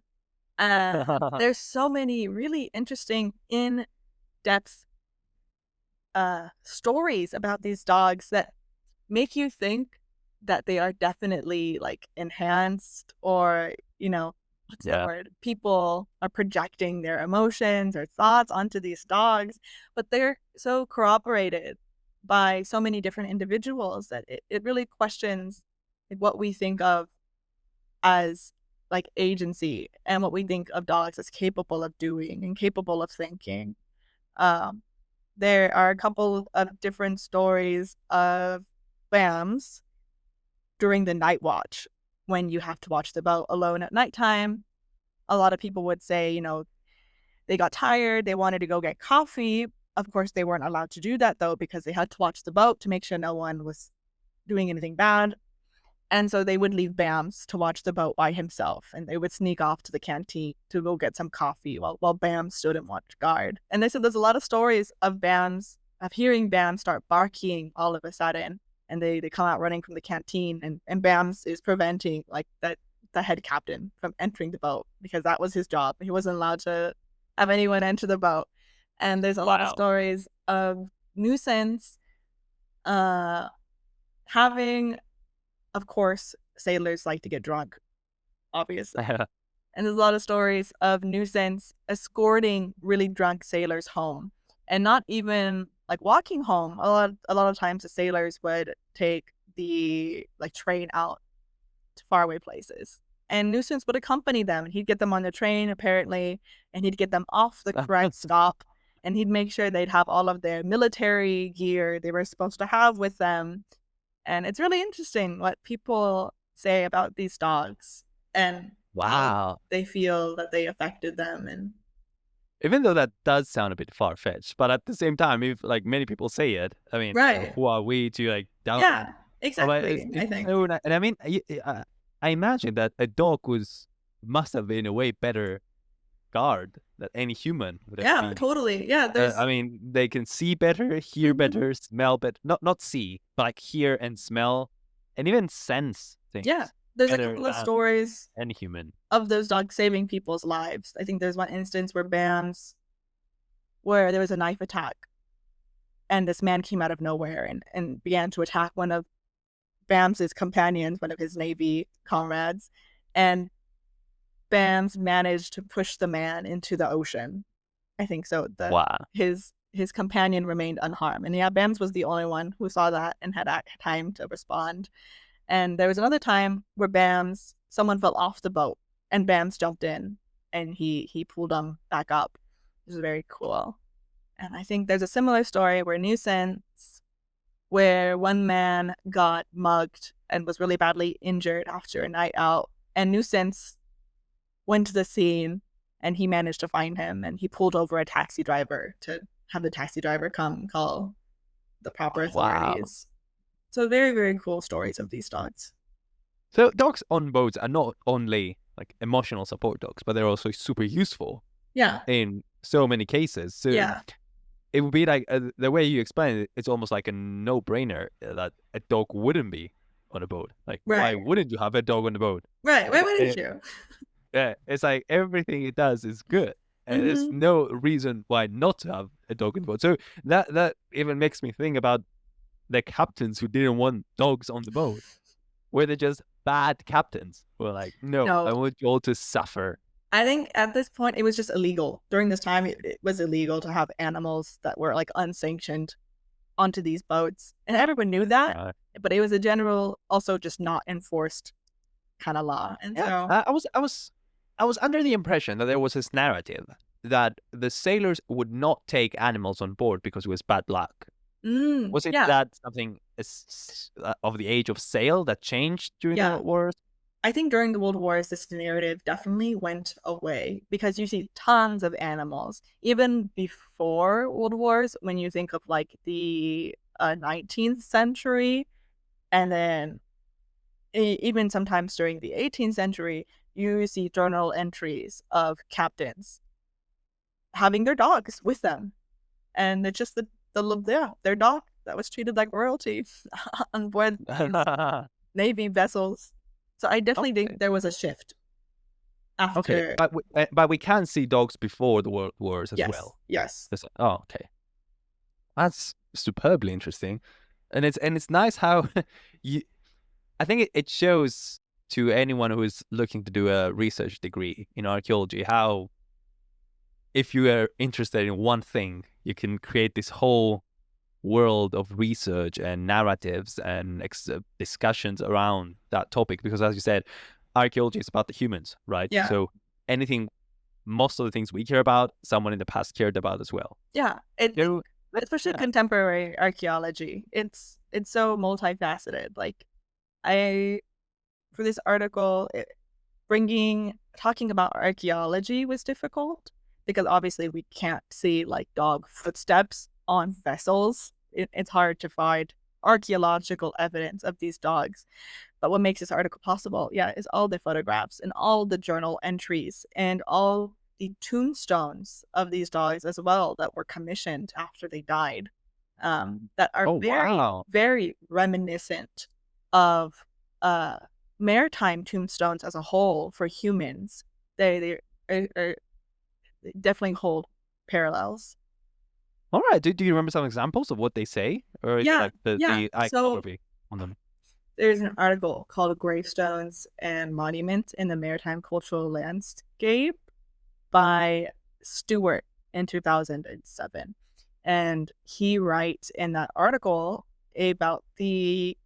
There's so many really interesting in-depth stories about these dogs that make you think that they are definitely like enhanced, or what's the word, people are projecting their emotions or thoughts onto these dogs, but they're so corroborated by so many different individuals that it really questions like, what we think of as like agency, and what we think of dogs as capable of doing and capable of thinking. um there are a couple of different stories of BAMs during the night watch, when you have to watch the boat alone at nighttime. A lot of people would say, they got tired, they wanted to go get coffee. Of course, they weren't allowed to do that, though, because they had to watch the boat to make sure no one was doing anything bad. And so they would leave Bams to watch the boat by himself, and they would sneak off to the canteen to go get some coffee while Bam stood and watched guard. And they said there's a lot of stories of hearing Bam start barking all of a sudden, and they come out running from the canteen, and Bams is preventing like the head captain from entering the boat, because that was his job. He wasn't allowed to have anyone enter the boat. And there's a lot of stories of Nuisance having, of course, sailors like to get drunk, obviously. And there's a lot of stories of Nuisance escorting really drunk sailors home, and not even like walking home. A lot of times the sailors would take the like train out to faraway places, and Nuisance would accompany them, and he'd get them on the train apparently, and he'd get them off the correct stop, and he'd make sure they'd have all of their military gear they were supposed to have with them. And it's really interesting what people say about these dogs and how they feel that they affected them. And even though that does sound a bit far-fetched, but at the same time, if like many people say it, I mean, right, who are we to like doubt? yeah, But exactly. I think so and I mean, I imagine that a dog must have been a way better guard than any human would have been. totally. There's I mean, they can see better, hear better, smell better. Not see, but like hear and smell, and even sense things. there's a better couple of than stories any human. of those dogs saving people's lives. I think there's one instance where there was a knife attack, and this man came out of nowhere and began to attack one of Bam's companions, one of his Navy comrades, and Bams managed to push the man into the ocean. I think so. His companion remained unharmed, and Bams was the only one who saw that and had time to respond. And there was another time where someone fell off the boat, and Bams jumped in, and he pulled him back up. It was very cool. And I think there's a similar story where one man got mugged and was really badly injured after a night out. And Nuisance went to the scene and he managed to find him, and he pulled over a taxi driver to have the taxi driver come call the proper authorities. So very, very cool stories of these dogs. So dogs on boats are not only like emotional support dogs, but they're also super useful. Yeah. In so many cases. So yeah. It would be like the way you explain it, it's almost like a no-brainer that a dog wouldn't be on a boat. Like, why wouldn't you have a dog on the boat? Right. Why wouldn't you? Yeah, it's like everything it does is good. And there's no reason why not to have a dog on the boat. So that even makes me think about the captains who didn't want dogs on the boat. Were they just bad captains? Were like, no, I want you all to suffer. I think at this point it was just illegal. During this time, it was illegal to have animals that were like unsanctioned onto these boats, and everyone knew that. But it was a general, also just not enforced kind of law. And so I was under the impression that there was this narrative that the sailors would not take animals on board because it was bad luck. Was it that something of the age of sail that changed during the World Wars? I think during the World Wars, this narrative definitely went away because you see tons of animals. Even before World Wars, when you think of like the 19th century, and then even sometimes during the 18th century, you see journal entries of captains having their dogs with them. And it's just their dog that was treated like royalty on board Navy vessels. So I definitely think there was a shift after. Okay, but we can see dogs before the World Wars as well. Yes. Oh, okay. That's superbly interesting, and it's nice how I think it shows to anyone who is looking to do a research degree in archaeology how if you are interested in one thing, you can create this whole world of research and narratives and discussions around that topic, because as you said, archaeology is about the humans, right? Yeah. So most of the things we care about, someone in the past cared about as well. Yeah. Especially contemporary archaeology. It's so multifaceted. Like for this article, talking about archaeology was difficult because obviously we can't see like dog footsteps on vessels. It's hard to find archaeological evidence of these dogs. But what makes this article possible, is all the photographs and all the journal entries and all the tombstones of these dogs as well that were commissioned after they died, that are very reminiscent of maritime tombstones as a whole for humans. They definitely hold parallels. All right. Do you remember some examples of what they say? Or like the iconography on them? There's an article called Gravestones and Monuments in the Maritime Cultural Landscape by Stewart in 2007. And he writes in that article about the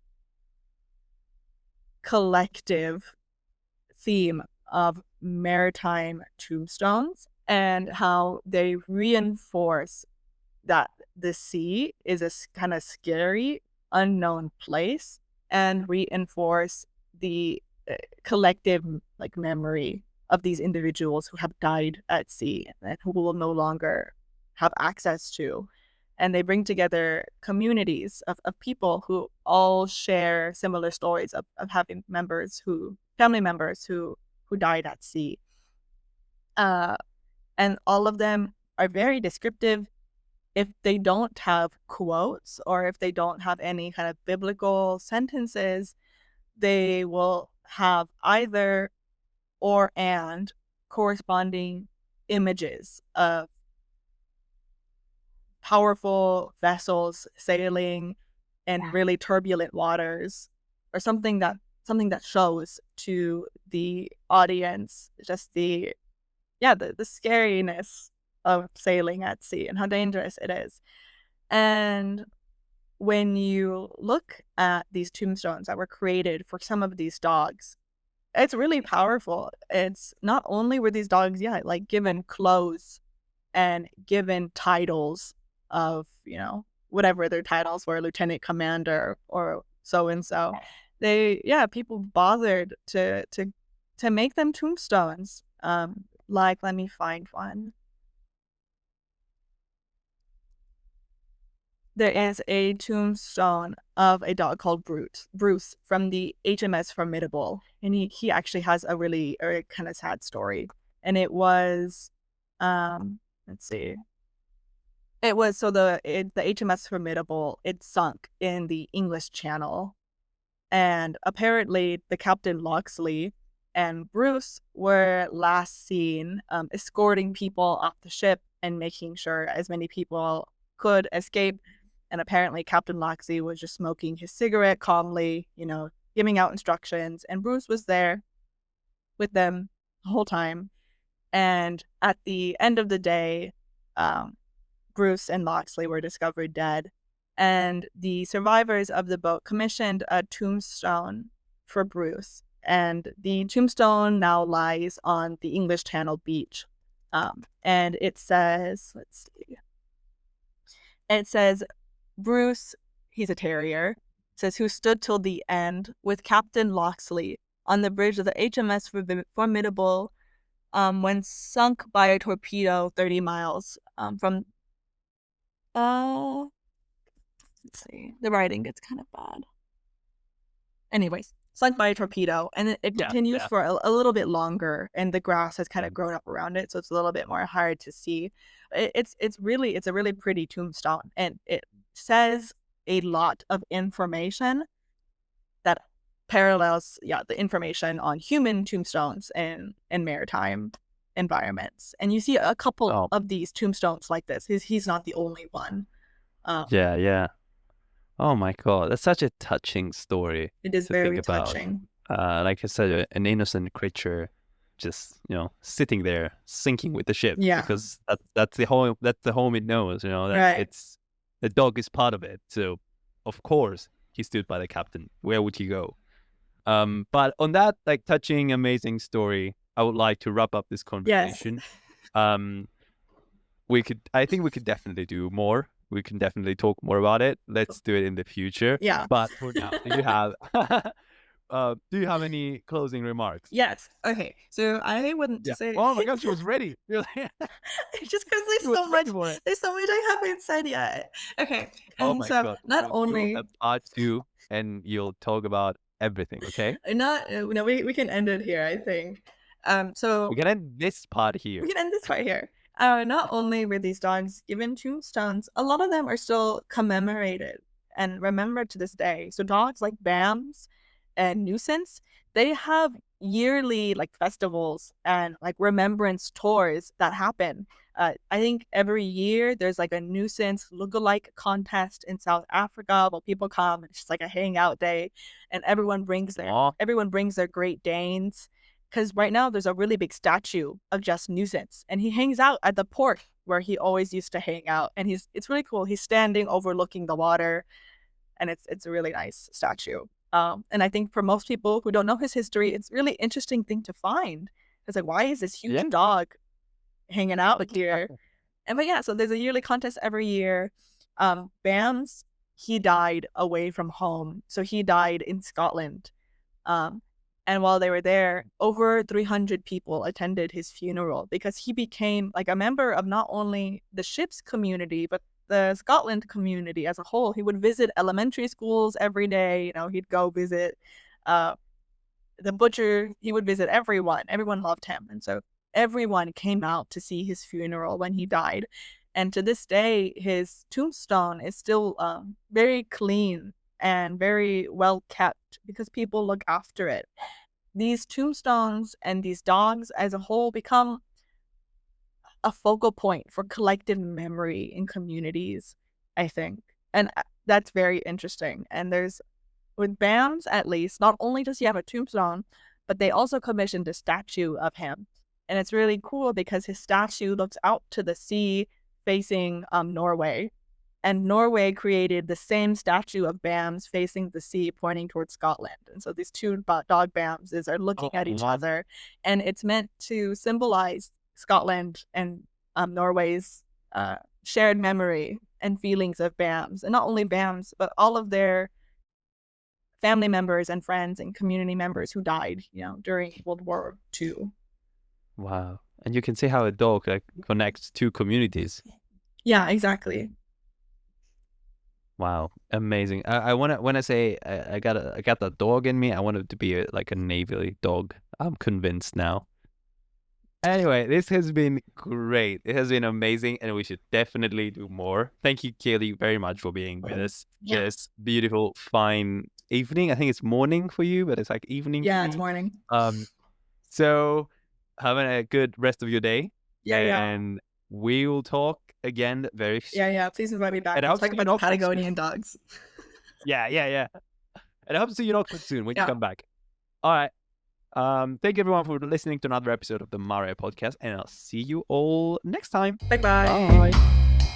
collective theme of maritime tombstones and how they reinforce that the sea is a kind of scary, unknown place, and reinforce the collective like memory of these individuals who have died at sea and who will no longer have access to. And they bring together communities of people who all share similar stories of having family members who died at sea. And all of them are very descriptive. If they don't have quotes or if they don't have any kind of biblical sentences, they will have either or and corresponding images of powerful vessels sailing in really turbulent waters, or something that shows to the audience just the scariness of sailing at sea and how dangerous it is. And when you look at these tombstones that were created for some of these dogs, it's really powerful. It's not only were these dogs, like given clothes and given titles of, you know, whatever their titles were, lieutenant commander or so and so. People bothered to make them tombstones. Like, let me find one. There is a tombstone of a dog called Bruce from the HMS Formidable, and he actually has a really kind of sad story. And it was, let's see, it was the HMS Formidable. It sunk in the English Channel, and apparently the Captain Loxley and Bruce were last seen escorting people off the ship and making sure as many people could escape. And apparently Captain Loxley was just smoking his cigarette calmly, you know, giving out instructions. And Bruce was there with them the whole time. And at the end of the day, Bruce and Loxley were discovered dead. And the survivors of the boat commissioned a tombstone for Bruce. And the tombstone now lies on the English Channel beach. And it says, let's see. It says, Bruce, he's a terrier, says, who stood till the end with Captain Loxley on the bridge of the HMS Formidable when sunk by a torpedo 30 miles from... let's see. The writing gets kind of bad. Anyways, sunk by a torpedo, and it continues for a little bit longer, and the grass has kind of grown up around it, so it's a little bit more hard to see. It's a really pretty tombstone, and it says a lot of information that parallels the information on human tombstones in maritime environments. And you see a couple of these tombstones like this. He's not the only one. Oh my God, that's such a touching story. It is very touching. Like I said, an innocent creature just, you know, sitting there sinking with the ship. Yeah. Because that's the home it knows, you know, that it's the dog is part of it. So of course he stood by the captain. Where would he go? But on that like touching, amazing story, I would like to wrap up this conversation. Yes. I think we could definitely do more. We can definitely talk more about it. Let's do it in the future. Yeah. But for now, do you have any closing remarks? Yes. Okay. So I wouldn't say. Oh my God, she was ready. Just because there's so much I haven't said yet. Okay. Oh my God. Not only part 2, and you'll talk about everything. Okay. We can end it here, I think. So we can end this part here. Not only were these dogs given tombstones, a lot of them are still commemorated and remembered to this day. So dogs like Bams and Nuisance, they have yearly like festivals and like remembrance tours that happen. I think every year there's like a Nuisance lookalike contest in South Africa where people come. It's just like a hangout day, and everyone brings their Great Danes. Because right now there's a really big statue of just Nuisance, and he hangs out at the port where he always used to hang out. And it's really cool. He's standing overlooking the water, and it's a really nice statue. And I think for most people who don't know his history, it's a really interesting thing to find. It's like, why is this huge dog hanging out here? So there's a yearly contest every year. Bams, he died away from home. So he died in Scotland. And while they were there, over 300 people attended his funeral because he became like a member of not only the ship's community, but the Scotland community as a whole. He would visit elementary schools every day. You know, he'd go visit the butcher. He would visit everyone. Everyone loved him. And so everyone came out to see his funeral when he died. And to this day, his tombstone is still very clean and very well kept because people look after it. These tombstones and these dogs as a whole become a focal point for collective memory in communities, I think. And that's very interesting. And with Bams, at least, not only does he have a tombstone, but they also commissioned a statue of him. And it's really cool because his statue looks out to the sea facing Norway. And Norway created the same statue of Bams facing the sea, pointing towards Scotland. And so these two dog Bamses are looking at each other. And it's meant to symbolize Scotland and Norway's shared memory and feelings of BAMs, and not only BAMs, but all of their family members and friends and community members who died, during World War II. Wow. And you can see how a dog connects two communities. Yeah, exactly. Wow, amazing. I want to, when I say I got that dog in me, I want it to be like a navy dog. I'm convinced now. Anyway, this has been great. It has been amazing, and we should definitely do more. Thank you, Kaylie, very much for being with us. Yeah. This beautiful, fine evening. I think it's morning for you, but it's like evening. Yeah, for it's me. morning. So having a good rest of your day. Yeah. And we will talk again very soon. Yeah. Please invite me back. And I We'll hope talk to see about you the Patagonian dogs. Yeah. And I hope to see you not soon when you Yeah. come back. All right. Thank you everyone for listening to another episode of the M.A.R.E. podcast, and I'll see you all next time. Bye. Bye.